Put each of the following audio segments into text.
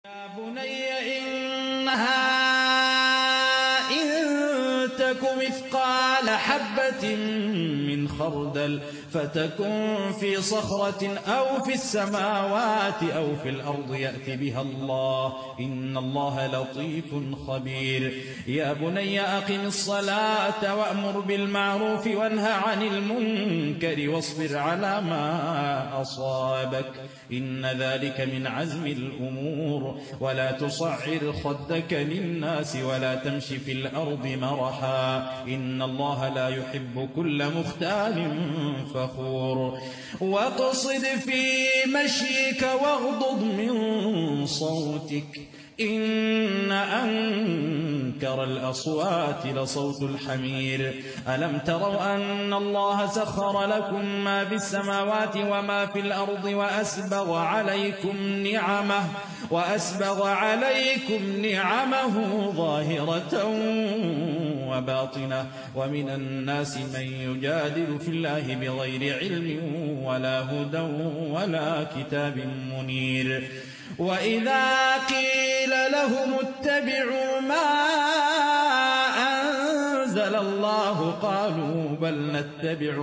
يا بني إنها إن تك مثقال حبة من خردل فتكن في صخرة أو في السماوات أو في الأرض يأت بها الله إن الله لطيف خبير. يا بني أقم الصلاة وأمر بالمعروف وانه عن المنكر واصبر على ما أصابك إن ذلك من عزم الأمور. ولا تصعر خدك للناس ولا تمش في الأرض مرحا إن الله لا يحب كل مختال فخور. واقصد في مشيك واغضض من صوتك إن أنكر الأصوات لصوت الحمير. ألم تروا أن الله سخر لكم ما في السماوات وما في الأرض وأسبغ عليكم نعمه ظاهرة وباطنة ومن الناس من يجادل في الله بغير علم ولا هدى ولا كتاب منير. وإذا قيل لهم اتبعوا ما أنزل الله قالوا بل نتبع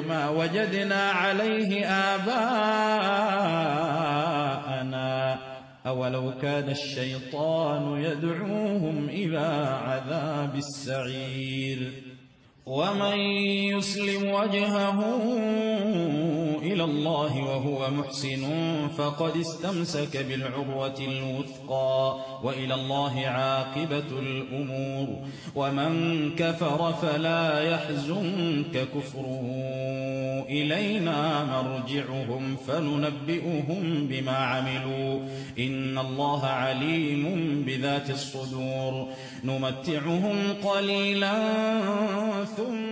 ما وجدنا عليه آباءنا أولو كان الشيطان يدعوهم إلى عذاب السعير. ومن يسلم وجهه إلى الله وهو محسن فقد استمسك بالعروة الوثقى وإلى الله عاقبة الأمور. ومن كفر فلا يحزنك كفره إلينا مرجعهم فننبئهم بما عملوا إن الله عليم بذات الصدور. نمتعهم قليلا ثم